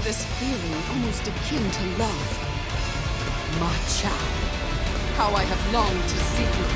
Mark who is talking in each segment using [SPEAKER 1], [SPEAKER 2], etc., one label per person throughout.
[SPEAKER 1] This feeling almost akin to love. Ma Chao, how I have longed to see you.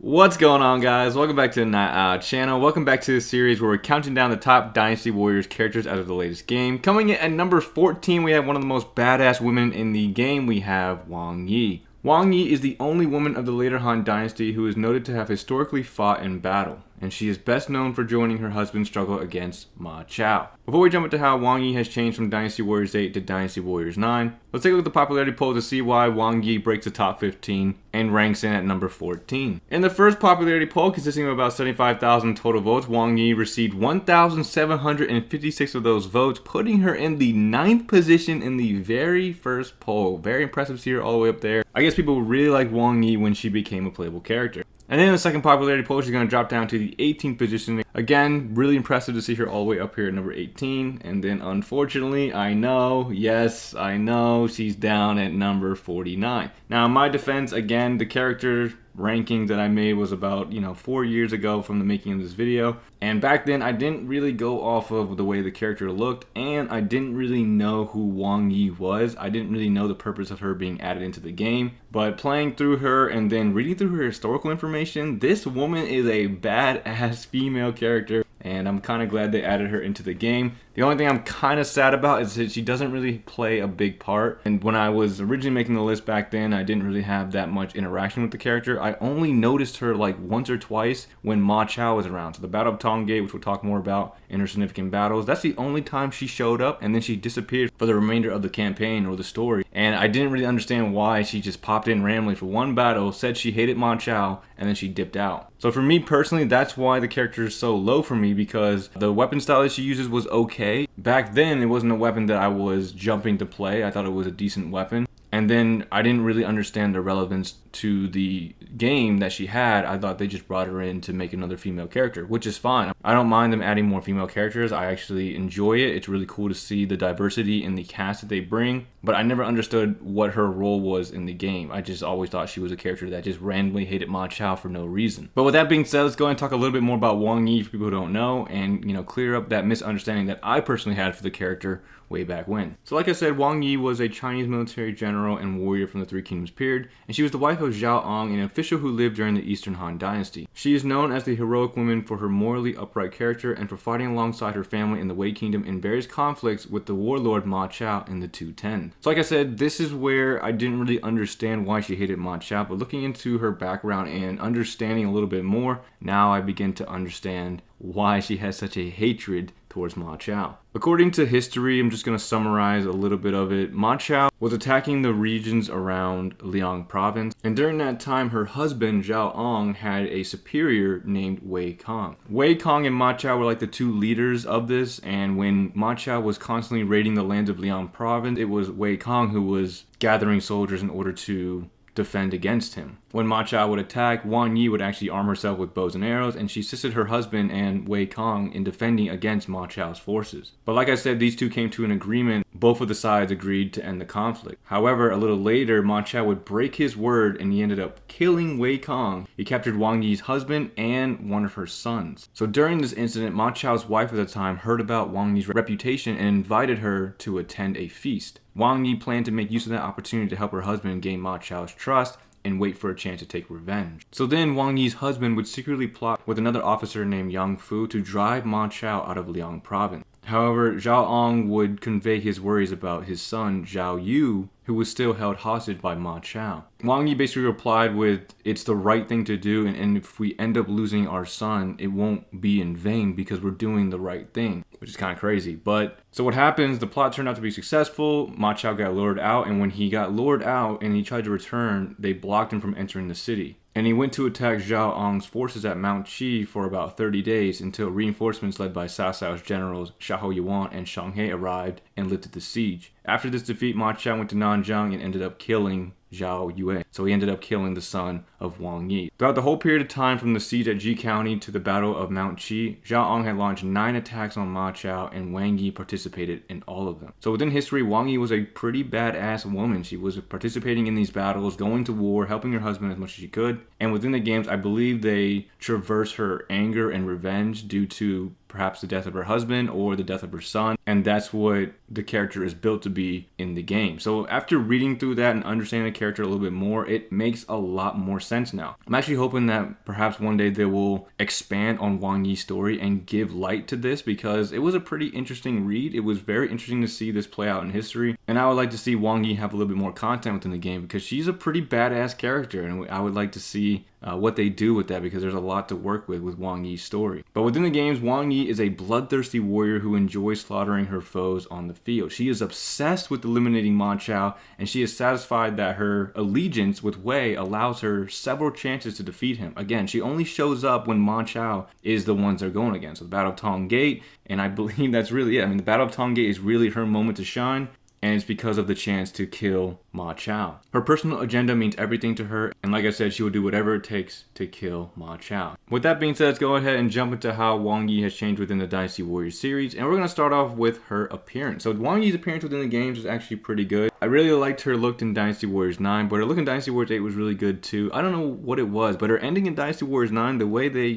[SPEAKER 2] What's going on, guys? Welcome back to the Night Owl channel. Welcome back to the series where we're counting down the top Dynasty Warriors characters out of the latest game. Coming in at number 14, we have one of the most badass women in the game. We have Wang Yi. Wang Yi is the only woman of the later Han Dynasty who is noted to have historically fought in battle, and she is best known for joining her husband's struggle against Ma Chao. Before we jump into how Wang Yi has changed from Dynasty Warriors 8 to Dynasty Warriors 9, let's take a look at the popularity poll to see why Wang Yi breaks the top 15 and ranks in at number 14. In the first popularity poll, consisting of about 75,000 total votes, Wang Yi received 1,756 of those votes, putting her in the 9th position in the very first poll. Very impressive to see her all the way up there. I guess people really liked Wang Yi when she became a playable character. And then in the second popularity poll, she's going to drop down to the 18th position. Again, really impressive to see her all the way up here at number 18. And then unfortunately, I know, yes, I know, she's down at number 49. Now, in my defense, again, the character ranking that I made was about 4 years ago from the making of this video, and back then I didn't really go off of the way the character looked, and I didn't really know who Wang Yi was. I didn't really know the purpose of her being added into the game, but playing through her and then reading through her historical information, this woman is a badass female character, and I'm kind of glad they added her into the game. The only thing I'm kind of sad about is that she doesn't really play a big part, and when I was originally making the list back then, I didn't really have that much interaction with the character. I only noticed her like once or twice when Ma Chao was around. So the Battle of Tongate, which we'll talk more about in her significant battles, that's the only time she showed up, and then she disappeared for the remainder of the campaign or the story. And I didn't really understand why she just popped in randomly for one battle, said she hated Ma Chao, and then she dipped out. So for me personally, that's why the character is so low for me, because the weapon style that she uses was okay. Back then, it wasn't a weapon that I was jumping to play. I thought it was a decent weapon. And then I didn't really understand the relevance to the game that she had. I thought they just brought her in to make another female character, which is fine. I don't mind them adding more female characters. I actually enjoy it. It's really cool to see the diversity in the cast that they bring, but I never understood what her role was in the game. I just always thought she was a character that just randomly hated Ma Chao for no reason. But with that being said, let's go ahead and talk a little bit more about Wang Yi for people who don't know, and clear up that misunderstanding that I personally had for the character way back when. So like I said, Wang Yi was a Chinese military general and warrior from the Three Kingdoms period, and she was the wife of Zhao Ong, an official who lived during the Eastern Han Dynasty. She is known as the heroic woman for her morally upright character and for fighting alongside her family in the Wei Kingdom in various conflicts with the warlord Ma Chao in the 210. So like I said, this is where I didn't really understand why she hated Ma Chao, but looking into her background and understanding a little bit more, now I begin to understand why she has such a hatred towards Ma Chao. According to history, I'm just going to summarize a little bit of it. Ma Chao was attacking the regions around Liang province, and during that time her husband Zhao Ong had a superior named Wei Kong. Wei Kong and Ma Chao were like the two leaders of this, and when Ma Chao was constantly raiding the lands of Liang province, it was Wei Kong who was gathering soldiers in order to defend against him. When Ma Chao would attack, Wang Yi would actually arm herself with bows and arrows, and she assisted her husband and Wei Kong in defending against Ma Chao's forces. But like I said, these two came to an agreement. Both of the sides agreed to end the conflict. However, a little later, Ma Chao would break his word, and he ended up killing Wei Kong. He captured Wang Yi's husband and one of her sons. So during this incident, Ma Chao's wife at the time heard about Wang Yi's reputation and invited her to attend a feast. Wang Yi planned to make use of that opportunity to help her husband gain Ma Chao's trust and wait for a chance to take revenge. So then Wang Yi's husband would secretly plot with another officer named Yang Fu to drive Ma Chao out of Liang province. However, Zhao Ong would convey his worries about his son Zhao Yu, who was still held hostage by Ma Chao. Wang Yi basically replied with, "It's the right thing to do, and if we end up losing our son, it won't be in vain because we're doing the right thing." which is kind of crazy. But so what happens, the plot turned out to be successful. Ma Chao got lured out, and when he got lured out and he tried to return, they blocked him from entering the city. And he went to attack Zhao Ang's forces at Mount Qi for about 30 days until reinforcements led by Cao Cao's generals Xiahou Yuan and Shang He arrived and lifted the siege. After this defeat, Ma Chao went to Nanjing and ended up killing Zhao Yue. So he ended up killing the son of Wang Yi. Throughout the whole period of time from the siege at Ji County to the Battle of Mount Qi, Zhao Ang had launched 9 attacks on Ma Chao, and Wang Yi participated in all of them. So within history, Wang Yi was a pretty badass woman. She was participating in these battles, going to war, helping her husband as much as she could. And within the games, I believe they traverse her anger and revenge due to perhaps the death of her husband or the death of her son, and that's what the character is built to be in the game. So after reading through that and understanding the character a little bit more, it makes a lot more sense now. I'm actually hoping that perhaps one day they will expand on Wang Yi's story and give light to this, because it was a pretty interesting read. It was very interesting to see this play out in history, and I would like to see Wang Yi have a little bit more content within the game, because she's a pretty badass character, and I would like to see what they do with that, because there's a lot to work with Wang Yi's story. But within the games, Wang Yi is a bloodthirsty warrior who enjoys slaughtering her foes on the field. She is obsessed with eliminating Ma Chao, and she is satisfied that her allegiance with Wei allows her several chances to defeat him. Again, she only shows up when Ma Chao is the ones they're going against. So the Battle of Tong Gate, and I believe that's really it. I mean, the Battle of Tong Gate is really her moment to shine, and it's because of the chance to kill Ma Chao. Her personal agenda means everything to her, and like I said, she will do whatever it takes to kill Ma Chao. With that being said, let's go ahead and jump into how Wang Yi has changed within the Dynasty Warriors series, and we're going to start off with her appearance. So Wang Yi's appearance within the games is actually pretty good. I really liked her look in Dynasty Warriors 9, but her look in Dynasty Warriors 8 was really good too. I don't know what it was, but her ending in Dynasty Warriors 9, the way they,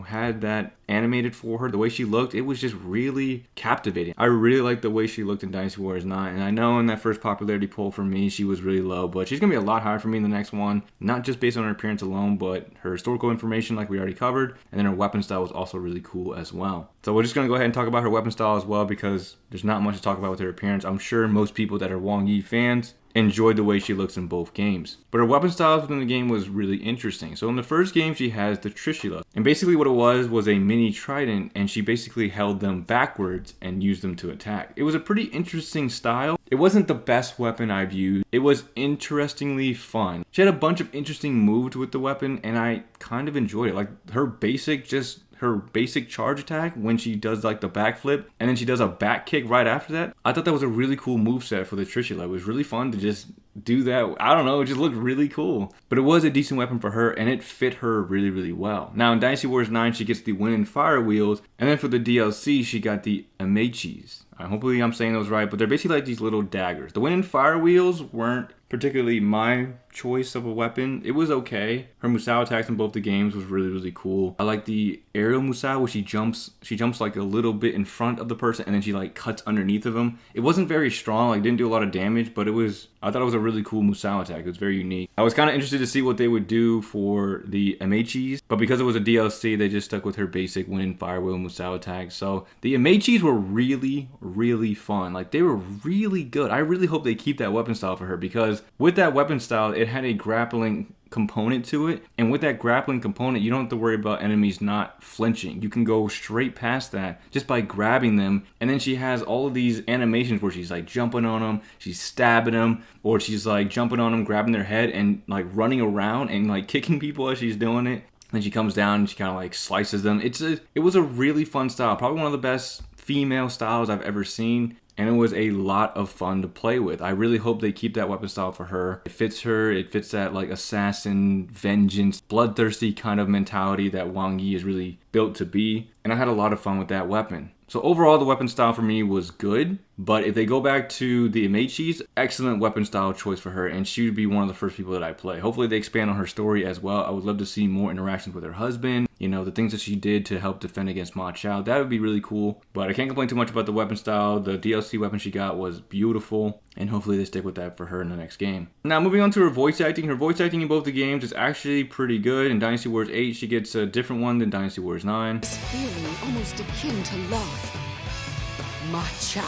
[SPEAKER 2] had that animated for her, the way she looked, it was just really captivating. I really liked the way she looked in Dynasty Warriors 9, and I know in that first popularity poll for me, she was really low, but she's going to be a lot higher for me in the next one, not just based on her appearance alone, but her historical information like we already covered, and then her weapon style was also really cool as well. So we're just going to go ahead and talk about her weapon style as well, because there's not much to talk about with her appearance. I'm sure most people that are Wang Yi fans enjoyed the way she looks in both games. But her weapon styles within the game was really interesting. So in the first game, she has the Trishula. And basically what it was a mini trident, and she basically held them backwards and used them to attack. It was a pretty interesting style. It wasn't the best weapon I've used. It was interestingly fun. She had a bunch of interesting moves with the weapon, and I kind of enjoyed it. Like her basic charge attack when she does like the backflip, and then she does a back kick right after that. I thought that was a really cool moveset for the Trishula. It was really fun to just do that. I don't know, it just looked really cool. But it was a decent weapon for her, and it fit her really, really well. Now in Dynasty Warriors 9, she gets the Wind and Fire Wheels, and then for the DLC, she got the Amechis. Hopefully I'm saying those right, but they're basically like these little daggers. The Wind and Fire Wheels weren't particularly my choice of a weapon. It was okay. Her Musou attacks in both the games was really, really cool. I like the aerial Musou where she jumps like a little bit in front of the person, and then she like cuts underneath of them. It wasn't very strong, like didn't do a lot of damage, but I thought it was a really cool Musou attack. It was very unique. I was kind of interested to see what they would do for the Amechis, but because it was a DLC, they just stuck with her basic Wind and Fire Wheel Musou attack. So the Amechis were really, really fun. Like they were really good. I really hope they keep that weapon style for her, because with that weapon style, it had a grappling component to it, and with that grappling component, you don't have to worry about enemies not flinching. You can go straight past that just by grabbing them, and then she has all of these animations where she's like jumping on them, she's stabbing them, or she's like jumping on them, grabbing their head, and like running around and like kicking people as she's doing it. Then she comes down and she kind of like slices them. It was a really fun style, probably one of the best female styles I've ever seen. And it was a lot of fun to play with. I really hope they keep that weapon style for her. It fits her. It fits that like assassin, vengeance, bloodthirsty kind of mentality that Wang Yi is really built to be. And I had a lot of fun with that weapon. So overall, the weapon style for me was good. But if they go back to the Amechis, excellent weapon style choice for her. And she would be one of the first people that I play. Hopefully they expand on her story as well. I would love to see more interactions with her husband. The things that she did to help defend against Ma Chao. That would be really cool. But I can't complain too much about the weapon style. The DLC weapon she got was beautiful. And hopefully they stick with that for her in the next game. Now moving on to her voice acting. Her voice acting in both the games is actually pretty good. In Dynasty Warriors 8, she gets a different one than Dynasty Warriors 9.
[SPEAKER 1] This feeling almost akin to love. Ma Chao.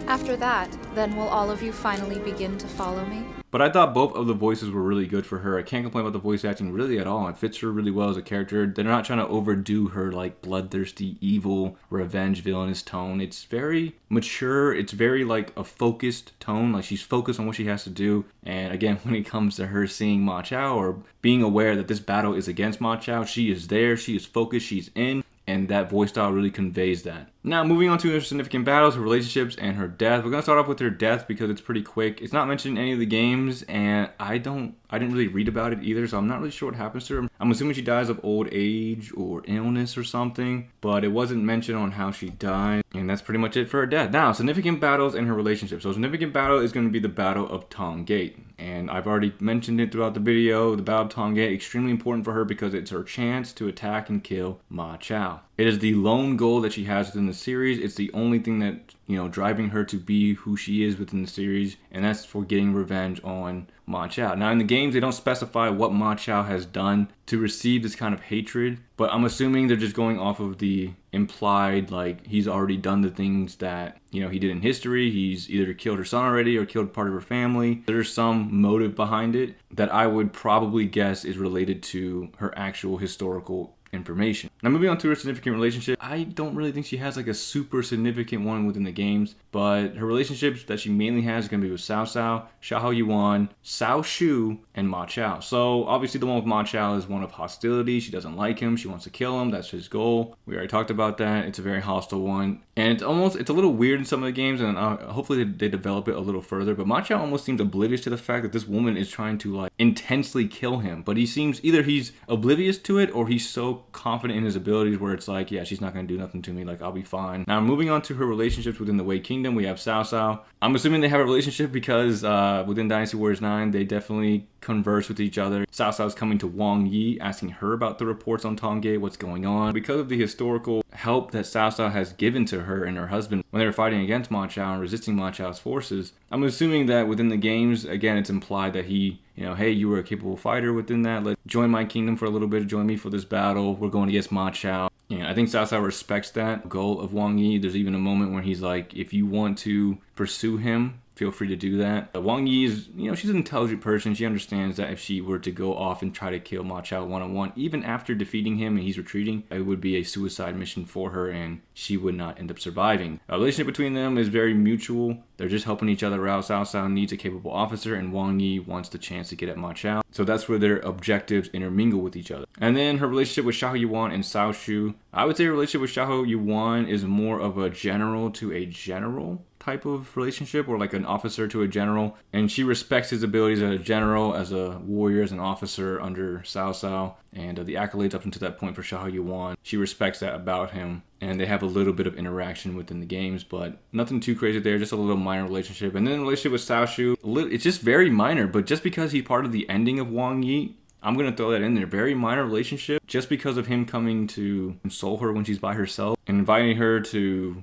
[SPEAKER 3] After that, then will all of you finally begin to follow me?
[SPEAKER 2] But I thought both of the voices were really good for her. I can't complain about the voice acting really at all. It fits her really well as a character. They're not trying to overdo her like bloodthirsty, evil, revenge villainous tone. It's very mature. It's very like a focused tone. Like she's focused on what she has to do. And again, when it comes to her seeing Ma Chao or being aware that this battle is against Ma Chao, she is there. She is focused. She's in. And that voice style really conveys that. Now, moving on to her significant battles, her relationships, and her death. We're going to start off with her death because it's pretty quick. It's not mentioned in any of the games, and I didn't really read about it either, so I'm not really sure what happens to her. I'm assuming she dies of old age or illness or something, but it wasn't mentioned on how she died, and that's pretty much it for her death. Now, significant battles and her relationship. So, significant battle is going to be the Battle of Tong Gate, and I've already mentioned it throughout the video. The Battle of Tong Gate, extremely important for her because it's her chance to attack and kill Ma Chao. It is the lone goal that she has within the series. It's the only thing that, driving her to be who she is within the series, and that's for getting revenge on Ma Chao. Now, in the games, they don't specify what Ma Chao has done to receive this kind of hatred, but I'm assuming they're just going off of the implied, like, he's already done the things that, he did in history. He's either killed her son already or killed part of her family. There's some motive behind it that I would probably guess is related to her actual historical information. Now, moving on to her significant relationship, I don't really think she has like a super significant one within the games, but her relationships that she mainly has is going to be with Cao Cao, Xiahou Yuan, Cao Shu, and Ma Chao. So obviously the one with Ma Chao is one of hostility. She doesn't like him. She wants to kill him. That's his goal. We already talked about that. It's a very hostile one. And it's a little weird in some of the games, and hopefully they develop it a little further, but Ma Chao almost seems oblivious to the fact that this woman is trying to like intensely kill him, but he seems either he's oblivious to it or he's so confident in his abilities where it's like, yeah, she's not going to do nothing to me, like I'll be fine. Now, moving on to her relationships within the Wei Kingdom, we have Cao Cao. I'm assuming they have a relationship because within Dynasty Warriors 9, they definitely converse with each other. Cao Cao's coming to Wang Yi, asking her about the reports on Tong Gate, what's going on. Because of the historical help that Cao Cao has given to her and her husband when they were fighting against Ma Chao and resisting Ma Chao's forces, I'm assuming that within the games, again, it's implied that he, hey, you were a capable fighter within that. Let's join my kingdom for a little bit. Join me for this battle. We're going against Ma Chao. And I think Cao Cao respects that goal of Wang Yi. There's even a moment where he's like, if you want to pursue him, feel free to do that. Wang Yi is, she's an intelligent person. She understands that if she were to go off and try to kill Ma Chao one-on-one, even after defeating him and he's retreating, it would be a suicide mission for her and she would not end up surviving. A relationship between them is very mutual. They're just helping each other out. Cao Cao needs a capable officer and Wang Yi wants the chance to get at Ma Chao. So that's where their objectives intermingle with each other. And then her relationship with Xiahou Yuan and Cao Shu. I would say her relationship with Xiahou Yuan is more of a general to a general type of relationship, or like an officer to a general, and she respects his abilities as a general, as a warrior, as an officer under Cao Cao, and the accolades up until that point for Xiahou Yuan. She respects that about him, and they have a little bit of interaction within the games, but nothing too crazy there, just a little minor relationship. And then the relationship with Cao Shu, it's just very minor, but just because he's part of the ending of Wang Yi, I'm going to throw that in there. Very minor relationship, just because of him coming to console her when she's by herself and inviting her to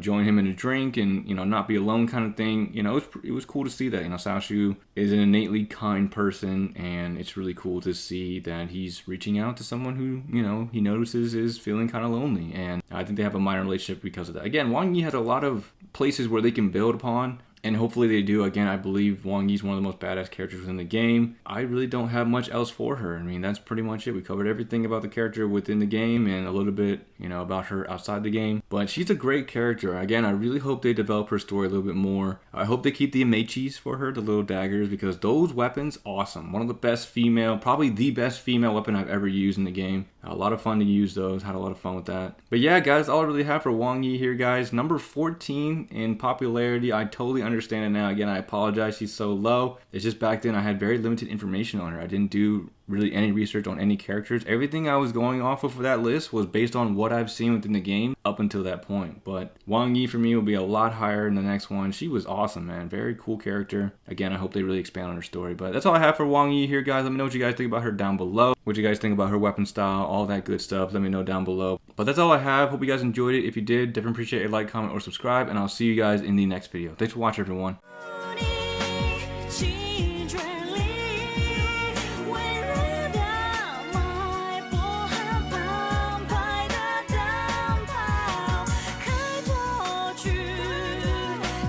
[SPEAKER 2] join him in a drink and, not be alone kind of thing. It was cool to see that. Cao Shu is an innately kind person, and it's really cool to see that he's reaching out to someone who, he notices is feeling kind of lonely. And I think they have a minor relationship because of that. Again, Wang Yi has a lot of places where they can build upon, and hopefully they do. Again, I believe Wang Yi's one of the most badass characters within the game. I really don't have much else for her. I mean, that's pretty much it. We covered everything about the character within the game and a little bit, about her outside the game. But she's a great character. Again, I really hope they develop her story a little bit more. I hope they keep the amechis for her, the little daggers, because those weapons, awesome. One of the best female, probably the best female weapon I've ever used in the game. A lot of fun to use those. Had a lot of fun with that. But yeah, guys, all I really have for Wang Yi here, guys. Number 14 in popularity. I totally understand it now. Again, I apologize. She's so low. It's just back then I had very limited information on her. I didn't do really any research on any characters. Everything I was going off of for that list was based on what I've seen within the game up until that point. But Wang Yi for me will be a lot higher in the next one. She was awesome, man. Very cool character. Again, I hope they really expand on her story. But that's all I have for Wang Yi here, guys. Let me know what you guys think about her down below. What you guys think about her weapon style, all that good stuff. Let me know down below. But that's all I have. Hope you guys enjoyed it. If you did, definitely appreciate a like, comment, or subscribe. And I'll see you guys in the next video. Thanks for watching, everyone.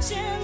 [SPEAKER 4] share